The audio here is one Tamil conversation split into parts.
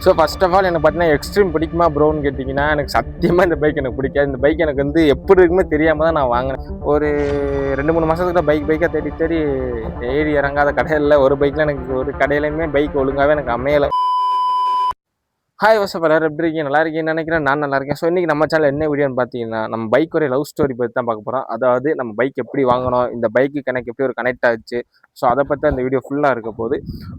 ஸோ ஃபர்ஸ்ட் ஆஃப் ஆல் எனக்கு பார்த்தீங்கன்னா எக்ஸ்ட்ரீம் பிடிக்குமா ப்ரோன்னு கேட்டிங்கன்னா எனக்கு சத்தியமாக இந்த பைக் எனக்கு பிடிக்காது. இந்த பைக் எனக்கு வந்து எப்படி இருக்குமே தெரியாமல் தான் நான் வாங்கினேன். ஒரு 2-3 மாதத்துக்கு பைக்காக தேடி தேடி ஏறி இறங்காத கடையில் ஒரு பைக்கில் எனக்கு ஒரு கடையிலையுமே பைக் ஒழுங்காகவே எனக்கு அமையலை. ஹாய் வாட்ஸ்அப் எல்லாரும் எப்படி இருக்கீங்க? நல்லா இருக்கீங்கன்னு நினைக்கிறேன். நான் நல்லா இருக்கேன். ஸோ இன்றைக்கி நம்ம சேனல் என்ன வீடியோன்னு பார்த்தீங்கன்னா நம்ம பைக்கோடைய லவ் ஸ்டோரி பற்றி தான் பார்க்க போகிறோம். அதாவது நம்ம பைக் எப்படி வாங்கணும், இந்த பைக்கு எனக்கு எப்படி ஒரு கனெக்ட் ஆச்சு, ஸோ அதை பற்றி அந்த வீடியோ ஃபுல்லாக இருக்க போகுது.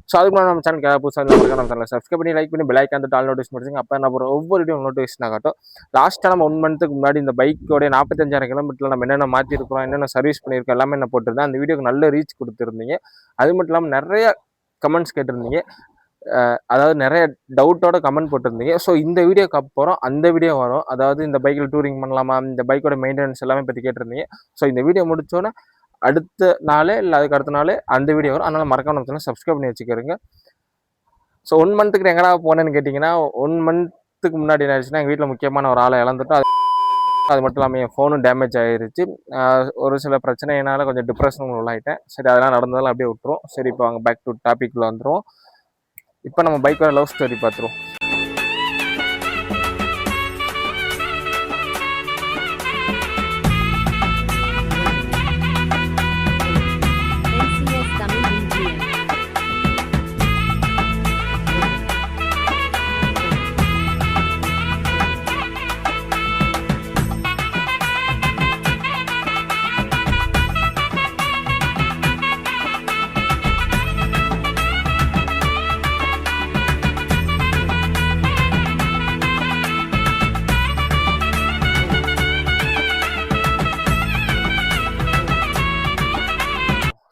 ஸோ அதுக்கு முன்னாடி நம்ம சேனல் புதுசாக இருந்தால் நம்ம சேனல் சப்ஸ்கிரைப் பண்ணி லைக் பண்ணி பெல் ஐக்கான் ஆல் நோட்டிஃபிகேஷன் பண்ணிடுங்க. அப்போ நான் போகிற ஒவ்வொரு வீடியோ நோட்டிஃபிகேஷன் ஆகட்டும். லாஸ்ட்டாக நம்ம 1 மந்த்துக்கு முன்னாடி இந்த பைக்கோடைய 45,000 கிலோமீட்டரில் நம்ம என்னென்ன மாற்றிருக்கிறோம், என்னென்ன சர்வீஸ் பண்ணியிருக்கோம் எல்லாமே என்ன போட்டிருந்தேன். அந்த வீடியோக்கு நல்ல ரீச் கொடுத்துருந்தீங்க. அது மட்டும் இல்லாமல் நிறைய கமெண்ட்ஸ் கேட்டிருந்தீங்க. அதாவது நிறைய டவுட்டோட கமெண்ட் போட்டிருந்தீங்க. ஸோ இந்த வீடியோக்கு அப்புறம் அந்த வீடியோ வரும். அதாவது இந்த பைக்கில் டூரிங் பண்ணலாமா, இந்த பைக்கோட மெயின்டெனன்ஸ் எல்லாமே பற்றி கேட்டிருந்தீங்க. ஸோ இந்த வீடியோ முடிச்சோன்னே அடுத்த நாளே இல்லை அதுக்கு அடுத்த நாள் அந்த வீடியோ வரும். அதனால் மறக்காம நம்ம சேனல் சப்ஸ்கிரைப் பண்ணி வச்சுக்கிறேங்க. ஸோ 1 மந்த்துக்கு எங்கடா போனேன்னு கேட்டிங்கன்னா 1 மந்த்துக்கு முன்னாடி என்ன ஆச்சுன்னா எங்கள் வீட்டில் முக்கியமான ஒரு ஆளை இழந்துட்டோம். அது மட்டும் இல்லாமல் என் ஃபோனும் டேமேஜ் ஆகிருச்சு. ஒரு சில பிரச்சனையினால கொஞ்சம் டிப்ரெஷன் உள்ளாயிட்டேன். சரி அதெல்லாம் நடந்ததெல்லாம் அப்படியே விட்டுருவோம். சரி இப்போ அவங்க பேக் டு டாபிக்ல வந்துடுவோம். இப்போ நம்ம பைக்கோட லவ் ஸ்டோரி பார்த்துருவோம்.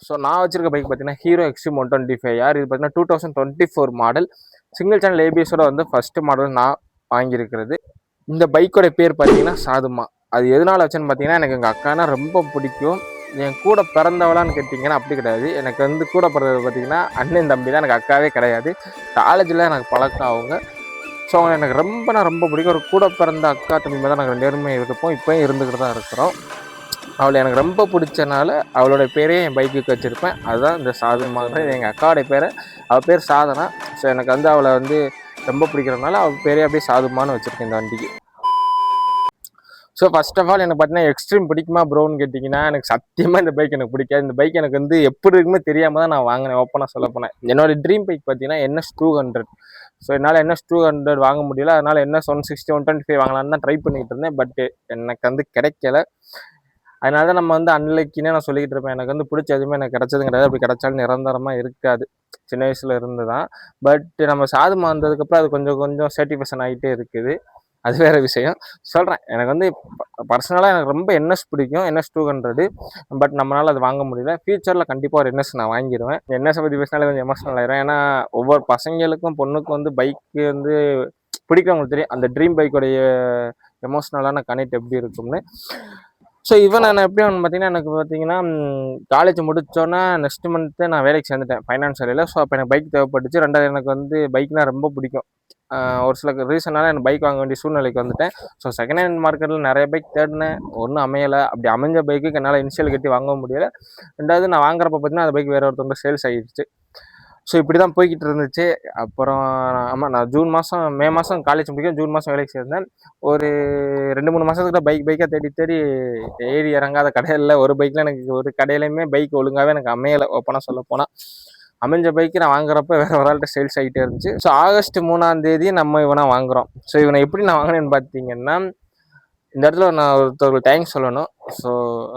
ஸோ நான் வச்சிருக்க பைக் பார்த்தீங்கன்னா ஹீரோ எக்ஸ்ட்ரீம் 125R. இது பார்த்தீங்கன்னா 2024 மாடல். சிங்கிள் சேனல் ஏபிஎஸோட வந்து ஃபஸ்ட்டு மாடல் நான் வாங்கியிருக்கிறது. இந்த பைக்கோட பேர் பார்த்தீங்கன்னா சாதுமா. அது எதனால் வச்சேன்னு பார்த்தீங்கன்னா எனக்கு எங்கள் அக்கானா ரொம்ப பிடிக்கும். என் கூட பிறந்தவளான்னு கேட்டிங்கன்னா அப்படி கிடையாது. எனக்கு வந்து கூட பிறந்தது பார்த்தீங்கன்னா அண்ணன் தம்பி தான், எனக்கு அக்காவே கிடையாது. காலேஜில் எனக்கு பழக்கம் அவங்க. ஸோ அவங்க எனக்கு ரொம்ப பிடிக்கும். ஒரு கூட பிறந்த அக்கா தம்பி தான் நாங்கள் 2 பேருமே இருப்போம். இப்போயும் இருந்துக்கிட்டு தான் இருக்கிறோம். அவளை எனக்கு ரொம்ப பிடிச்சனால அவளோட பேரையே என் பைக்குக்கு வச்சுருப்பேன். அதுதான் இந்த சாதனமாக. எங்கள் அக்காவோடைய பேரை, அவள் பேர் சாதனா. ஸோ எனக்கு வந்து அவளை வந்து ரொம்ப பிடிக்கிறதுனால அவள் பேரே அப்படியே சாதுமான்னு வச்சுருக்கேன் இந்த வண்டிக்கு. ஸோ ஃபர்ஸ்ட் ஆஃப் ஆல் எனக்கு பார்த்தீங்கன்னா எக்ஸ்ட்ரீம் பிடிக்குமா ப்ரோன்னு கேட்டிங்கன்னா எனக்கு சத்தியமாக இந்த பைக் எனக்கு பிடிக்காது. இந்த பைக் எனக்கு வந்து எப்படி இருக்குமே தெரியாமல் தான் நான் வாங்கினேன். ஓப்பனாக சொல்ல போனேன். என்னோடய ட்ரீம் பைக் பார்த்தீங்கன்னா NS200. ஸோ என்னால் NS200 வாங்க முடியல. அதனால் NS160 125 வாங்கலான்னு தான் ட்ரை பண்ணிக்கிட்டு இருந்தேன். பட் எனக்கு வந்து கிடைக்கல. அதனால தான் நம்ம வந்து அன்லைக்கினே நான் சொல்லிக்கிட்டு இருப்பேன். எனக்கு வந்து பிடிச்ச எதுவுமே எனக்கு கிடச்சதும் கிடையாது. அப்படி கிடச்சாலும் நிரந்தரமாக இருக்காது. சின்ன வயசில் இருந்து தான். பட் நம்ம சாதுமா வந்ததுக்கப்புறம் அது கொஞ்சம் சாட்டிஸ்ஃபேக்ஷன் ஆகிட்டே இருக்குது. அது வேறு விஷயம். சொல்கிறேன், எனக்கு வந்து பர்சனலாக எனக்கு ரொம்ப NS பிடிக்கும், NS200. பட் நம்மளால் அது வாங்க முடியல. ஃபியூச்சரில் கண்டிப்பாக ஒரு NS நான் வாங்கிடுவேன். NS பற்றி பேசினாலே கொஞ்சம் எமோஷனல் ஆயிடும். ஏன்னா ஒவ்வொரு பசங்களுக்கும் பொண்ணுக்கும் வந்து பைக்கு வந்து பிடிக்கிறவங்களுக்கு தெரியும் அந்த ட்ரீம் பைக்கோடைய எமோஷ்னலான கனெக்ட் எப்படி இருக்கும்னு. ஸோ இவன் நான் எப்படி பார்த்தீங்கன்னா எனக்கு பார்த்தீங்கன்னா காலேஜ் முடித்தோன்னே நெக்ஸ்ட் மந்த்து நான் வேலைக்கு சேர்ந்துட்டேன் ஃபைனான்ஸ். ஸோ அப்போ எனக்கு பைக் தேவைப்பட்டுச்சு. 2வது எனக்கு வந்து பைக்னால் ரொம்ப பிடிக்கும். ஒரு சில ரீசனால் எனக்கு பைக் வாங்க வேண்டிய சூழ்நிலைக்கு வந்துட்டேன். ஸோ செகண்ட் ஹேண்ட் மார்க்கெட்டில் நிறைய பைக் தேடினேன், ஒன்றும் அமையலை. அப்படி அமைஞ்ச பைக்குக்கு என்னால் இனிஷியல் கட்டி வாங்க முடியலை. 2வது நான் வாங்குறப்ப பார்த்தீங்கன்னா அந்த பைக் வேறு ஒருத்தவங்க சேல்ஸ் ஆகிடுச்சு. ஸோ இப்படி தான் போய்கிட்டு இருந்துச்சு. அப்புறம் ஆமாம், நான் மே மாதம் காலேஜ் முடிக்கும், ஜூன் மாதம் வேலைக்கு சேர்ந்தேன். ஒரு 2-3 மாதத்துக்கு பைக்காக தேடி தேடி ஏறி இறங்காத கடையில் ஒரு பைக்கில் எனக்கு ஒரு கடையிலையுமே பைக் ஒழுங்காகவே எனக்கு அமையலை. ஓப்பனாக சொல்ல போனால் அமைஞ்ச பைக்கு நான் வாங்குறப்ப வேறு ஒரு ஆள்கிட்ட சேல்ஸ் ஆகிட்டே இருந்துச்சு. ஸோ ஆகஸ்ட் 3ஆம் நம்ம இவனை வாங்குகிறோம். ஸோ இவனை எப்படி நான் வாங்கினேன்னு பார்த்தீங்கன்னா இந்த இடத்துல நான் ஒருத்தருக்கு தேங்க்ஸ் சொல்லணும். ஸோ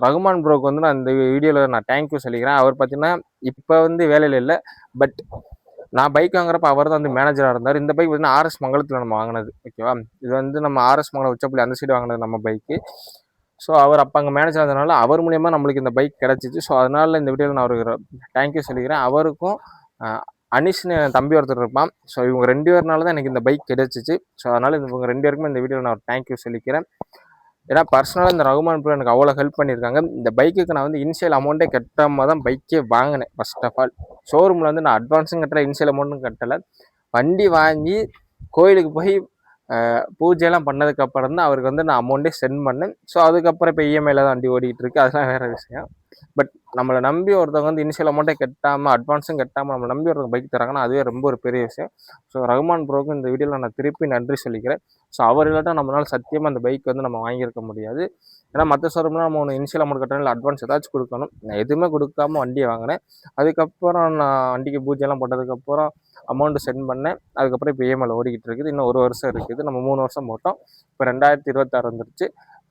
ரகுமான் ப்ரோக்கு வந்து நான் இந்த வீடியோவில் நான் தேங்க்யூ சொல்லிக்கிறேன். அவர் பார்த்தீங்கன்னா இப்போ வந்து வேலையில் இல்லை. பட் நான் பைக் வாங்குறப்ப அவர் தான் வந்து மேனேஜராக இருந்தார். இந்த பைக் பார்த்தீங்கன்னா RS மங்கலத்தில் நம்ம வாங்கினது. ஓகேவா, இது வந்து நம்ம RS மங்கலம் உச்சப்பள்ளி அந்த சைடு வாங்கினது நம்ம பைக்கு. ஸோ அவர் அப்போ அங்கே மேனேஜர் இருந்ததுனால அவர் மூலியமாக நம்மளுக்கு இந்த பைக் கிடச்சிச்சு. ஸோ அதனால் இந்த வீடியோவில் நான் அவருக்கு தேங்க்யூ சொல்லிக்கிறேன். அவருக்கும் அனிஷ்னு தம்பி ஒருத்தர் இருப்பான். ஸோ இவங்க 2 பேர்னால தான் எனக்கு இந்த பைக் கிடைச்சிச்சு. ஸோ அதனால் இவங்க 2 பேருக்குமே இந்த வீடியோவில் நான் ஒரு தேங்க்யூ சொல்லிக்கிறேன். ஏன்னா பர்சனலாக இந்த ரகுமான் ப்ரோ எனக்கு அவ்வளோ ஹெல்ப் பண்ணியிருக்காங்க. இந்த பைக்குக்கு நான் வந்து இனிஷியல் அமௌண்ட்டே கட்டாமல் தான் பைக்கே வாங்கினேன். ஃபர்ஸ்ட் ஆஃப் ஆல் ஷோரூமில் வந்து நான் அட்வான்ஸும் கட்டலை, இனிஷியல் அமௌண்ட்டும் கட்டலை. வண்டி வாங்கி கோயிலுக்கு போய் பூஜையெல்லாம் பண்ணதுக்கப்புறம் தான் அவருக்கு வந்து நான் அமௌண்ட்டே சென்ட் பண்ணேன். ஸோ அதுக்கப்புறம் இப்போ இஎம்ஐயில் தான் வண்டி ஓடிக்கிட்டு இருக்கு. அதெல்லாம் வேறு விஷயம். பட் நம்மளை நம்பி ஒருத்தவங்க வந்து இனிஷியல் அமௌண்ட்டே கட்டாமல் அட்வான்ஸும் கட்டாமல் நம்மளை நம்பி ஒருத்தவங்க பைக் தராங்கன்னா அதுவே ரொம்ப ஒரு பெரிய விஷயம். ஸோ ரகுமான் ப்ரோவுக்கு இந்த வீடியோவில் நான் திருப்பி நன்றி சொல்லிக்கிறேன். ஸோ அவர் இல்லாட்டா நம்மளால் சத்தியமாக அந்த பைக் வந்து நம்ம வாங்கியிருக்க முடியாது. ஏன்னா மற்ற ஷோரூம்லாம் நம்ம ஒன்று இனிஷியல் அமௌண்ட் கட்டணும், இல்லை அட்வான்ஸ் ஏதாச்சும் கொடுக்கணும். நான் எதுவுமே கொடுக்காம வண்டியை வாங்கினேன். அதுக்கப்புறம் நான் வண்டிக்கு பூஜைலாம் போட்டதுக்கப்புறம் அமௌண்ட்டு சென்ட் பண்ணேன். அதுக்கப்புறம் இப்போ இஎம்ஐயில் ஓடிக்கிட்டு இருக்குது. இன்னும் 1 வருஷம் இருக்குது. நம்ம 3 வருஷம் போட்டோம். இப்போ 2026 வந்துருச்சு.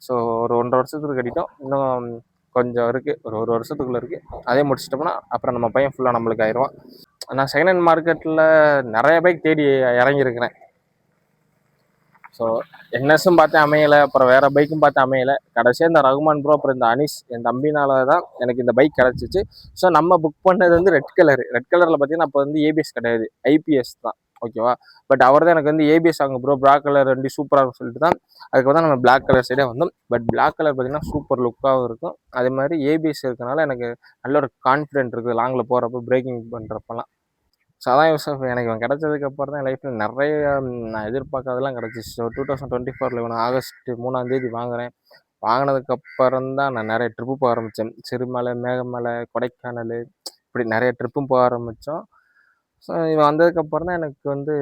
ஸோ ஒரு 1.5 வருஷத்துக்கு கட்டிட்டோம். இன்னும் கொஞ்சம் இருக்குது, ஒரு வருஷத்துக்குள்ளே இருக்குது. அதே முடிச்சிட்டோம்னா அப்புறம் நம்ம பையன் ஃபுல்லாக நம்மளுக்கு ஆயிடுவான். நான் செகண்ட் ஹேண்ட் மார்க்கெட்டில் நிறைய பைக் தேடி இறங்கியிருக்கிறேன். ஸோ என்எஸும் பார்த்து அமையலை, அப்புறம் வேறு பைக்கும் பார்த்து அமையலை. கடைசியாக இந்த ரகுமான் ப்ரோ அப்புறம் இந்த அனீஸ் என் தம்பினால தான் எனக்கு இந்த பைக் கிடச்சிச்சு. ஸோ நம்ம புக் பண்ணது வந்து ரெட் கலரில் பார்த்தீங்கன்னா அப்போ வந்து ஏபிஎஸ் கிடையாது, ஐபிஎஸ் தான். ஓகேவா? பட் அவர் தான் எனக்கு வந்து ஏபிஎஸ் வாங்க ப்ரோ, பிளாக் கலர் வண்டி சூப்பராக இருக்கும் சொல்லிட்டு தான் அதுக்கு தான் நம்ம பிளாக் கலர் சைடே வந்தோம். பட் பிளாக் கலர் பார்த்தீங்கன்னா சூப்பர் லுக்காகவும் இருக்கும். அதே மாதிரி ஏபிஎஸ் இருக்கனால எனக்கு நல்ல ஒரு கான்ஃபிடென்ட் இருக்குது லாங்கில் போகிறப்போ, பிரேக்கிங் பண்ணுறப்பெல்லாம். ஸோ அதான் யூசப் எனக்கு இவன் கிடச்சதுக்கப்புறம் தான் லைஃப்பில் நிறைய நான் எதிர்பார்க்காதெல்லாம் கிடச்சிச்சு. ஸோ 2024 இவன் ஆகஸ்ட் 3ஆம் வாங்குகிறேன். வாங்கினதுக்கப்புறம் தான் நான் நிறைய ட்ரிப்பு போக ஆரம்பித்தேன். சிறுமலை, மேகமலை, கொடைக்கானல், இப்படி நிறைய ட்ரிப்பும் போக ஆரம்பித்தோம். ஸோ இவன் வந்ததுக்கப்புறம் தான் எனக்கு வந்து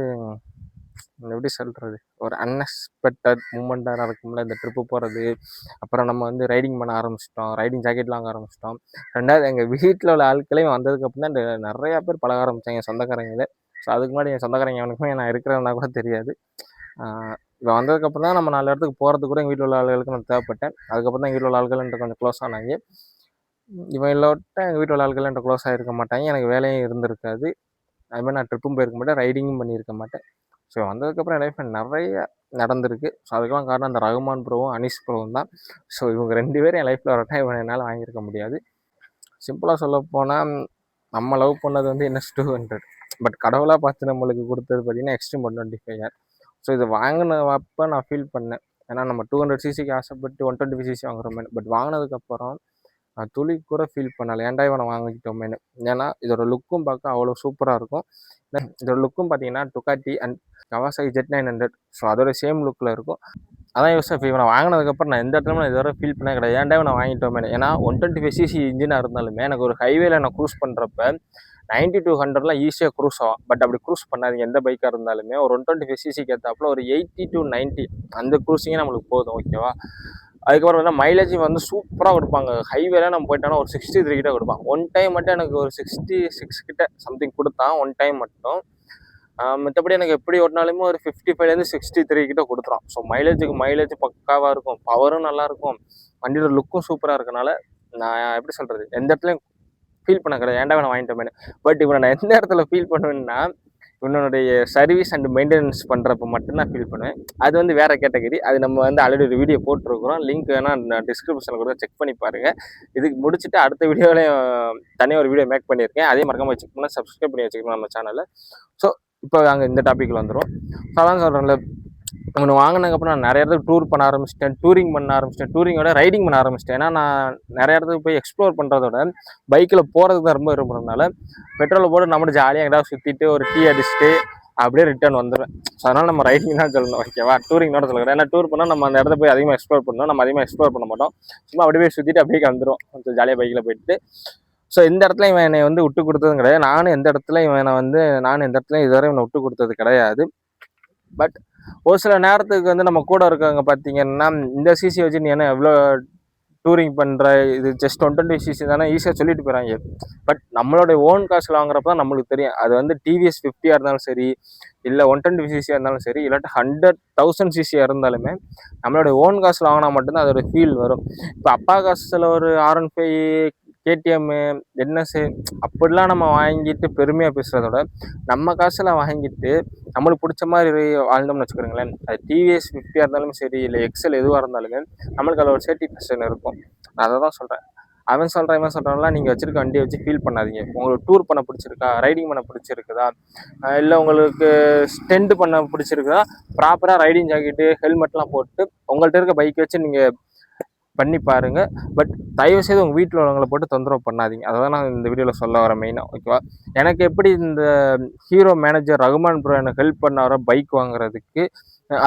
எப்படி சொல்கிறது, ஒரு அன்எக்ஸ்பெக்டட் மூமெண்ட்டாக நடக்கும்ல இந்த ட்ரிப்பு போகிறது. அப்புறம் நம்ம வந்து ரைடிங் பண்ண ஆரம்பிச்சிட்டோம், ரைடிங் ஜாக்கெட்லாம் வாங்க ஆரம்பிச்சிட்டோம். ரெண்டாவது எங்கள் வீட்டில் உள்ள ஆட்களையும் வந்ததுக்கப்புறம் தான் நிறையா பேர் பழக ஆரம்பித்தாங்க, என் சொந்தக்காரங்களே. ஸோ அதுக்கு முன்னாடி என் சொந்தக்காரங்க அவனுக்குமே நான் இருக்கிறேன்னா கூட தெரியாது. இப்போ வந்ததுக்கப்புறம் தான் நம்ம 4 இடத்துக்கு போகிறதுக்கு கூட எங்கள் வீட்டில் உள்ள ஆளுகளுக்கு நான் தேவைப்பட்டேன். அதுக்கப்புறம் தான் எங்கள் வீட்டில் உள்ள ஆள்கள் என்கிட்ட கொஞ்சம் க்ளோஸ் ஆனாங்க. இவன் இல்லாட்ட எங்கள் வீட்டில் உள்ள ஆள்கள் என்கிட்ட க்ளோஸ் ஆகிருக்க மாட்டாங்க, எனக்கு வேலையும் இருந்திருக்காது. அதுமாதிரி நான் ட்ரிப்பும் போயிருக்க மாட்டேன், ரைடிங்கும் பண்ணியிருக்க மாட்டேன். ஸோ வந்ததுக்கப்புறம் என் லைஃப்பில் நிறைய நடந்திருக்கு. ஸோ அதுக்கெல்லாம் காரணம் அந்த ரகுமான் ப்ரோவும் அனீஸ் ப்ரோவும் தான். ஸோ இவங்க 2 பேரும் என் லைஃப்பில் வரட்டா இவன் என்னால் வாங்கியிருக்க முடியாது. சிம்பிளாக சொல்லப்போனால் நம்ம லவ் பண்ணது வந்து NS200. பட் கடவுளாக பார்த்து நம்மளுக்கு கொடுத்தது பார்த்திங்கன்னா எக்ஸ்ட்ரீம் 125R. ஸோ இதை வாங்கினப்போ நான் ஃபீல் பண்ணேன். ஏன்னா நம்ம 200cc ஆசைப்பட்டு 125cc வாங்குறோமே. பட் வாங்கினதுக்கப்புறம் நான் துளி கூட ஃபீல் பண்ணலை, ஏன்டா இவனை வாங்கிக்கிட்டோமேனு. ஏன்னா இதோட லுக்கும் பார்க்க அவ்வளோ சூப்பராக இருக்கும். இதோட லுக்கும் பார்த்தீங்கன்னா Ducati and Kawasaki Z900. So அதோட சேம் லுக்கில் இருக்கும். அதான் யூசப் இவனை வாங்கினதுக்கப்புறம் நான் எந்த இடத்துல இதுவரை ஃபீல் பண்ண கிடையாது, ஏன்டா இவனை வாங்கிட்டோமே. ஏன்னா 125cc இன்ஜினாக இருந்தாலுமே எனக்கு ஒரு ஹைவேல நான் க்ரூஸ் பண்ணுறப்ப 90 to 100லாம் ஈஸியாக க்ரூஸ் ஆகும். பட் அப்படி க்ரூஸ் பண்ணாதீங்க, எந்த பைக்காக இருந்தாலுமே. ஒரு 125cc ஏற்றாப்புல ஒரு 80 to 90 அந்த க்ரூஸிங்கே நம்மளுக்கு போதும். ஓகேவா? அதுக்கப்புறம் வந்து மைலேஜ் வந்து சூப்பராக கொடுப்பாங்க. ஹைவேல நம்ம போயிட்டோன்னா ஒரு 63 கிட்ட கொடுப்பான். ஒன் டைம் மட்டும் எனக்கு ஒரு 66 கிட்ட சம்திங் கொடுத்தான், ஒன் டைம் மட்டும். மற்றபடி எனக்கு எப்படி ஓட்டினாலுமே ஒரு 55லேருந்து 63 கிட்ட கொடுத்துரும். ஸோ மைலேஜ் பக்காவாக இருக்கும், பவரும் நல்லாயிருக்கும், வண்டியோட லுக்கும் சூப்பராக இருக்கனால நான் எப்படி சொல்கிறது, எந்த இடத்துலையும் ஃபீல் பண்ண கிடையாது ஏன்டா வேணா வாங்கிட்டோமேனு. பட் இவனை நான் எந்த இடத்துல ஃபீல் பண்ணுவேன்னா இவனுடைய சர்வீஸ் அண்ட் மெயின்டெனன்ஸ் பண்ணுறப்ப மட்டும்தான் ஃபீல் பண்ணுவேன். அது வந்து வேறு கேட்டகரி. அது நம்ம வந்து ஆல்ரெடி ஒரு வீடியோ போட்டிருக்கிறோம், லிங்க் வேணால் நான் டிஸ்கிரிப்ஷனில் கூட செக் பண்ணி பாருங்கள். இதுக்கு முடிச்சுட்டு அடுத்த வீடியோவிலையும் தனியாக ஒரு வீடியோ மேக் பண்ணியிருக்கேன், அதே மறக்காம செக் பண்ணால் சப்ஸ்கிரைப் பண்ணி வச்சுக்கணும் நம்ம சேனலில். ஸோ இப்போ அங்கே இந்த டாப்பிக்கில் வந்துடும். ஸோ அதான் சொல்கிறேன்ல, ஒன்று வாங்கினதுக்கப்புறம் நான் நிறைய இடத்துக்கு டூர் பண்ண ஆரம்பிச்சிட்டேன், டூரிங்கோட ரைடிங் பண்ண ஆரம்பிச்சிட்டேன். ஏன்னா நான் நிறைய இடத்துக்கு போய் எக்ஸ்ப்ளோர் பண்ணுறதோட பைக்கில் போகிறதுக்கு தான் ரொம்ப விரும்புகிறதுனால பெட்ரோலை போட்டு நம்மளும் ஜாலியாக எங்கேயாவது சுற்றிட்டு ஒரு டீ அடிச்சுட்டு அப்படியே ரிட்டர்ன் வந்துடுவேன். ஸோ அதனால் நம்ம ரைடிங் தான் சொல்லணும். ஓகேவா? டூரிங்கோட சொல்லக்கூடாது. ஏன்னா டூர் பண்ணால் நம்ம அந்த இடத்த போய் அதிகமாக எக்ஸ்ப்ளோர் பண்ணணும், நம்ம அதிகமாக எக்ஸ்ப்ளோர் பண்ண மாட்டோம். சும்மா அப்படியே போய் சுற்றிட்டு அப்படியே வந்துடும் கொஞ்சம் ஜாலியாக பைக்கில் போயிட்டு. ஸோ இந்த இடத்துல இவன் என்னை வந்து விட்டு கொடுத்ததும் கிடையாது, நானும் எந்த இடத்துலையும் இதுவரை இவனை விட்டு கொடுத்தது கிடையாது. பட் ஒரு சில நேரத்துக்கு வந்து நம்ம கூட இருக்கவங்க பார்த்தீங்கன்னா இந்த சிசி வச்சு நீ என்ன எவ்வளோ டூரிங் பண்ணுற, இது ஜஸ்ட் 120cc தானே ஈஸியாக சொல்லிட்டு போகிறாங்க. பட் நம்மளோட ஓன் காசில் வாங்குறப்ப தான் நம்மளுக்கு தெரியும். அது வந்து டிவிஎஸ் 50 இருந்தாலும் சரி, இல்லை 120cc இருந்தாலும் சரி, இல்லாட்டி 100,000cc இருந்தாலுமே நம்மளோட ஓன் காசில் வாங்கினா மட்டும்தான் அதோட ஃபீல் வரும். இப்போ அப்பா காசில் ஒரு R15, KTM, NS அப்படிலாம் நம்ம வாங்கிட்டு பெருமையாக பேசுகிறதோட நம்ம காசில் வாங்கிட்டு நம்மளுக்கு பிடிச்ச மாதிரி வாழ்ந்தோம்னு வச்சுக்கிறோங்களேன், அது டிவிஎஸ் 50 இருந்தாலும் சரி, இல்லை எக்ஸல் எதுவாக இருந்தாலுமே நம்மளுக்கு அதில் ஒரு சேட்டிஸ்ஃபேக்ஷன் இருக்கும். நான் அதை தான் சொல்கிறேன். இவன் சொல்கிறான்லாம் நீங்கள் வச்சுருக்க வண்டியை வச்சு ஃபீல் பண்ணாதீங்க. உங்களுக்கு டூர் பண்ண பிடிச்சிருக்கா, ரைடிங் பண்ண பிடிச்சிருக்குதா, இல்லை உங்களுக்கு ஸ்டெண்ட் பண்ண பிடிச்சிருக்குதா, ப்ராப்பராக ரைடிங் ஜாக்கெட்டு ஹெல்மெட்லாம் போட்டு உங்கள்கிட்ட இருக்க பைக் வச்சு நீங்கள் பண்ணி பாருங்கள். பட் தயவுசெய்து உங்கள் வீட்டில் உள்ளவங்களை போட்டு தொந்தரவு பண்ணாதீங்க. அதை தான் நான் இந்த வீடியோவில் சொல்ல வரேன் மெயினாக. ஓகேவா? எனக்கு எப்படி இந்த ஹீரோ மேனேஜர் ரகுமான் ப்ரோ எனக்கு ஹெல்ப் பண்ண வர பைக் வாங்குறதுக்கு,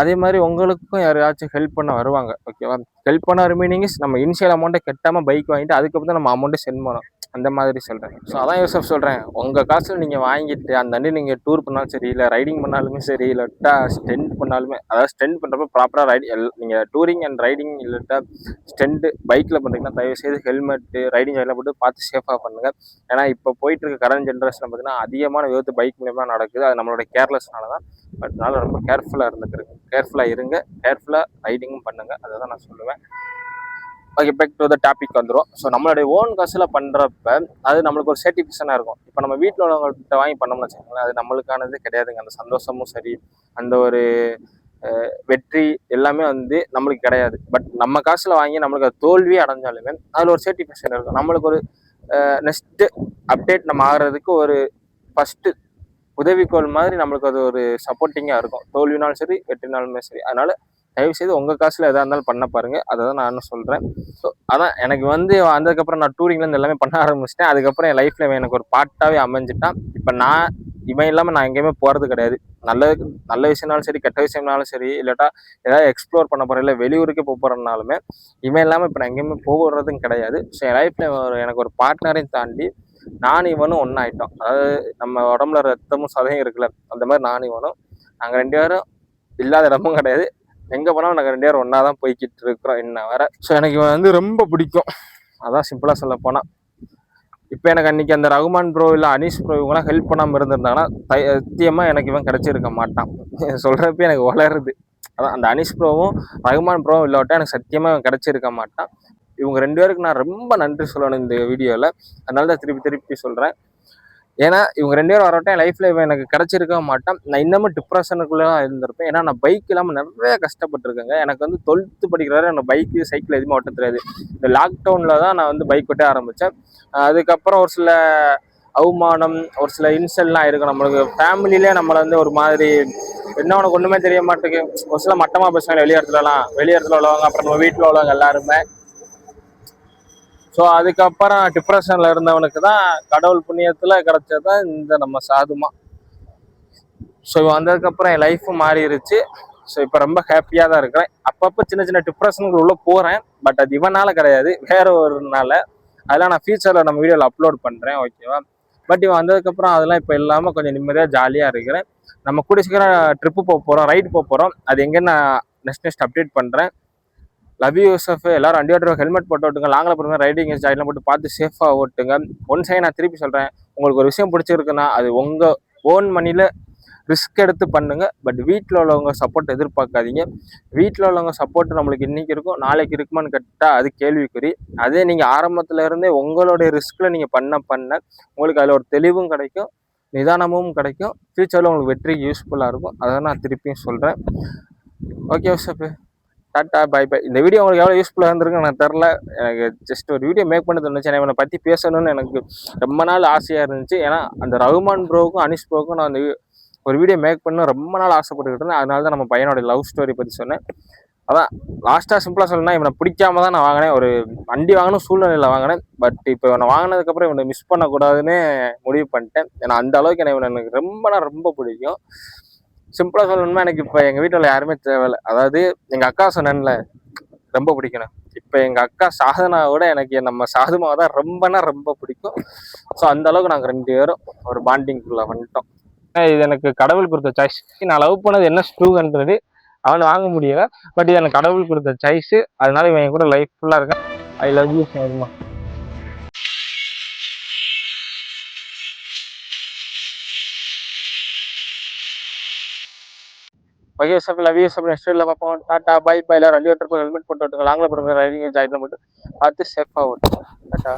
அதே மாதிரி உங்களுக்கும் யாராச்சும் ஹெல்ப் பண்ண வருவாங்க. ஓகேவா? ஹெல்ப் பண்ண வர மீனிங்ஸ் நம்ம இனிஷியல் அமௌண்ட்டை கட்டாமல் பைக் வாங்கிட்டு அதுக்கப்புறம் தான் நம்ம அமௌண்ட்டை சென்ட் பண்ணணும். அந்த மாதிரி சொல்கிறேன். ஸோ அதான் யோசப் சொல்கிறேன், உங்கள் காசில் நீங்கள் வாங்கிட்டு அந்த அண்டி நீங்கள் டூர் பண்ணாலும் சரி, இல்லை ரைடிங் பண்ணாலுமே சரி, இல்லாட்டா ஸ்டெண்ட் பண்ணாலுமே, அதாவது ஸ்டெண்ட் பண்ணுறப்ப ப்ராப்பராக நீங்கள் டூரிங் அண்ட் ரைடிங் இல்லாட்டா ஸ்டெண்டு பைக்கில் பண்ணுறீங்கன்னா தயவுசெய்து ஹெல்மெட்டு ரைடிங் எல்லாம் போட்டு பார்த்து சேஃபாக பண்ணுங்கள். ஏன்னா இப்போ போயிட்டு இருக்க கரண்ட் ஜென்ரேஷன் பார்த்தீங்கன்னா அதிகமான விபத்து பைக் மூலமாக நடக்குது. அது நம்மளோட கேர்லெஸ்னால தான். பட் அதனால ரொம்ப கேர்ஃபுல்லாக இருந்துக்கிறேங்க, கேர்ஃபுல்லாக இருங்க, கேர்ஃபுல்லாக ரைடிங்கும் பண்ணுங்கள். அதை தான் நான் சொல்லுவேன். Okay, back to the topic வந்துடும். ஸோ நம்மளுடைய ஓன் காசில் பண்ணுறப்ப அது நம்மளுக்கு ஒரு சேட்டிஃபிகேஷனாக இருக்கும். இப்போ நம்ம வீட்டில் உள்ளவங்கள்கிட்ட வாங்கி பண்ணோம்னு வச்சுக்கோங்களேன், அது நம்மளுக்கானது கிடையாதுங்க. அந்த சந்தோஷமும் சரி, அந்த ஒரு வெற்றி எல்லாமே வந்து நம்மளுக்கு கிடையாது. பட் நம்ம காசில் வாங்கி நம்மளுக்கு அது தோல்வியே அடைஞ்சாலுமே அதில் ஒரு சேட்டிஃபிகேஷன் இருக்கும். நம்மளுக்கு ஒரு நெக்ஸ்ட்டு அப்டேட் நம்ம ஆகிறதுக்கு ஒரு ஃபஸ்ட்டு உதவிக்கோள் மாதிரி நம்மளுக்கு அது ஒரு சப்போர்ட்டிங்காக இருக்கும். தோல்வினாலும் சரி, வெற்றினாலுமே சரி. அதனால தயவுசெய்து உங்கள் காசில் எதாக இருந்தாலும் பண்ண பாருங்கள். அதை தான் நானும் சொல்கிறேன். ஸோ அதான் எனக்கு வந்து வந்ததுக்கப்புறம் நான் டூரிங்லேருந்து எல்லாமே பண்ண ஆரம்பிச்சிட்டேன். அதுக்கப்புறம் என் லைஃப்பில் எனக்கு ஒரு பார்ட்டாகவே அமைஞ்சிட்டான். இப்போ இவன் இல்லாமல் நான் எங்கேயுமே போகிறது கிடையாது. நல்ல விஷயம்னாலும் சரி, கெட்ட விஷயம்னாலும் சரி, இல்லாட்டா ஏதாவது எக்ஸ்ப்ளோர் பண்ண போகிறேன், இல்லை வெளியூருக்கே போகிறனாலுமே இவன் இல்லாமல் இப்போ நான் எங்கேயுமே போகிறதும் கிடையாது. ஸோ என் லைஃப்பில் எனக்கு ஒரு பார்ட்னரையும் தாண்டி நானும் இவனும் ஒன்றாயிட்டோம். அதாவது நம்ம உடம்புல ரத்தமும் சதையும் இருக்குல்ல, அந்த மாதிரி நானும் இவனும் நாங்கள் 2 பேரும் இல்லாத இடமும் கிடையாது. எங்கே போனாலும் நாங்கள் 2 பேரும் ஒன்றா தான் போய்கிட்டு இருக்கிறோம் இன்ன வர. ஸோ எனக்கு இவன் வந்து ரொம்ப பிடிக்கும். அதான் சிம்பிளாக சொல்ல போனால். இப்போ எனக்கு அன்றைக்கி அந்த ரகுமான் ப்ரோ இல்லை அனீஷ் ப்ரோ இவங்களாம் ஹெல்ப் பண்ணாமல் இருந்திருந்தாங்கன்னா சத்தியமாக எனக்கு இவன் கிடச்சிருக்க மாட்டான். சொல்கிறப்ப எனக்கு வளருது. அதான் அந்த அனீஷ் ப்ரோவும் ரகுமான் ப்ரோவும் இல்லாட்டா எனக்கு சத்தியமாக இவன் கிடச்சிருக்க மாட்டான். இவங்க 2 பேருக்கு நான் ரொம்ப நன்றி சொல்லணும் இந்த வீடியோவில். அதனால தான் திருப்பி சொல்கிறேன். ஏன்னா இவங்க 2 பேரும் வரட்டும் என் லைஃப்பில் இவன் எனக்கு கிடச்சிருக்க மாட்டான். நான் இன்னமும் டிப்ரெஷனுக்குள்ளே தான் இருந்திருப்பேன். ஏன்னா நான் பைக் இல்லாமல் நிறைய கஷ்டப்பட்டுருக்கேங்க. எனக்கு வந்து 12th படிக்கிறாரு எனக்கு பைக்கு சைக்கிள் எதுவுமே ஓட்ட தெரியாது. இந்த லாக்டவுனில் தான் நான் வந்து பைக் ஓட்ட ஆரம்பித்தேன். அதுக்கப்புறம் ஒரு சில அவமானம், ஒரு சில இன்சல்ட்லாம் இருக்கும். நம்மளுக்கு ஃபேமிலியிலே நம்மளை வந்து ஒரு மாதிரி என்ன உனக்கு ஒன்றுமே தெரிய மாட்டேங்குது, ஒரு சில மட்டமாக பேசுவாங்க வெளி இடத்துல உள்ளவங்க, அப்புறம் நம்ம வீட்டில் உள்ளவங்க எல்லாருமே. ஸோ அதுக்கப்புறம் டிப்ரெஷனில் இருந்தவனுக்கு தான் கடவுள் புண்ணியத்தில் கிடச்சது தான் இந்த நம்ம சாதுமா. ஸோ வந்ததுக்கப்புறம் என் லைஃப்பும் மாறிடுச்சு. ஸோ இப்போ ரொம்ப ஹாப்பியாக தான் இருக்கிறேன். அப்பப்போ சின்ன டிப்ரெஷனுக்கு உள்ளே போகிறேன். பட் அது இவனால் கிடையாது, வேற ஒரு நாள். அதெல்லாம் நான் ஃபியூச்சரில் நம்ம வீடியோவில் அப்லோட் பண்ணுறேன். ஓகேவா? பட் இவன் வந்ததுக்கப்புறம் அதெல்லாம் இப்போ இல்லாமல் கொஞ்சம் நிம்மதியாக ஜாலியாக இருக்கிறேன். நம்ம கூட சீக்கிரம் ட்ரிப்பு போக போகிறோம், ரைடு போக போகிறோம். அது எங்கன்னு நான் நெக்ஸ்ட் அப்டேட் பண்ணுறேன். Love you Yusuf. எல்லாரும் வண்டி ஓட்டுற ஹெல்மெட் போட்டு ஓட்டுங்க. லாங்கில் போடுங்க, ரைடிங் ஜாயிலாம் போட்டு பார்த்து சேஃபாக ஓட்டுங்க. ஒன் சைடு நான் திருப்பி சொல்கிறேன், உங்களுக்கு ஒரு விஷயம் பிடிச்சிருக்குன்னா அது உங்கள் ஓன் மணியில் ரிஸ்க் எடுத்து பண்ணுங்க. பட் வீட்டில் உள்ளவங்க சப்போர்ட் எதிர்பார்க்காதீங்க. வீட்டில் உள்ளவங்க சப்போர்ட் நம்மளுக்கு இன்னைக்கு இருக்கும், நாளைக்கு இருக்குமான்னு கேட்டால் அது கேள்விக்குறி. அதே நீங்கள் ஆரம்பத்துல இருந்தே உங்களுடைய ரிஸ்கில் நீங்கள் பண்ண உங்களுக்கு அதில் ஒரு தெளிவும் கிடைக்கும், நிதானமும் கிடைக்கும். ஃபியூச்சரில் உங்களுக்கு வெற்றிக்கு யூஸ்ஃபுல்லாக இருக்கும். அதை நான் திருப்பியும் சொல்கிறேன். Okay Yusuf, tata bye bye. இந்த வீடியோ உங்களுக்கு எவ்வளோ யூஸ்ஃபுல்லாக இருந்திருக்குன்னு எனக்கு தெரில. எனக்கு ஜஸ்ட் ஒரு வீடியோ மேக் பண்ண தோணுச்சு. ஏன்னா இவனை பற்றி பேசணும்னு எனக்கு ரொம்ப நாள் ஆசையாக இருந்துச்சு. ஏன்னா அந்த ரகுமான் ப்ரோவுக்கும் அனீஷ் ப்ரோவுக்கும் நான் அந்த ஒரு வீடியோ மேக் பண்ண ரொம்ப நாள் ஆசைப்பட்டுக்கிட்டு இருந்தேன். அதனால தான் நம்ம பையனோட லவ் ஸ்டோரி பற்றி சொன்னேன். அதான் லாஸ்ட்டாக சிம்பிளாக சொல்லணும்னா இவனை பிடிக்காம தான் நான் வாங்கினேன். ஒரு வண்டி வாங்கணும் சூழ்நிலையில் வாங்கினேன். பட் இப்போ இவனை வாங்கினதுக்கப்புறம் இவனை மிஸ் பண்ணக்கூடாதுன்னு முடிவு பண்ணிட்டேன். ஏன்னா அந்த அளவுக்கு எனக்கு ரொம்ப பிடிக்கும். சிம்பிளாக சொல்லணும்னா எனக்கு இப்போ எங்கள் வீட்டில் யாருமே தேவையில்லை. அதாவது எங்கள் அக்கா சொன்னேன்ல ரொம்ப பிடிக்கணும். இப்போ எங்கள் அக்கா சாதனாவோட எனக்கு நம்ம சாதுமாவை தான் ரொம்ப பிடிக்கும். ஸோ அந்த அளவுக்கு நாங்கள் 2 பேரும் ஒரு பாண்டிங்குள்ளே வந்துட்டோம். இது எனக்கு கடவுள் கொடுத்த சாய்ஸ். நான் லவ் பண்ணது என்ன ஸ்டூன்றது அவனை வாங்க முடியல. பட் இது எனக்கு கடவுள் கொடுத்த சாய்ஸு. அதனால இவன் கூட லைஃப் ஃபுல்லாக இருக்கேன். ஐ லவ் யூ சாதுமா. Okay sir, love you sir. Next வீடியோவில் பார்ப்போம். Tata bye bye. எல்லாரும் வண்டி ஓட்டுறப்போ ஹெல்மெட் போட்டு ஓட்டுங்க. லாங்கில் போடுங்க, ரைடிங் ஜாயின் பண்ணிட்டு பார்த்து சேஃபாக ஓட்டுங்க. டாட்டா.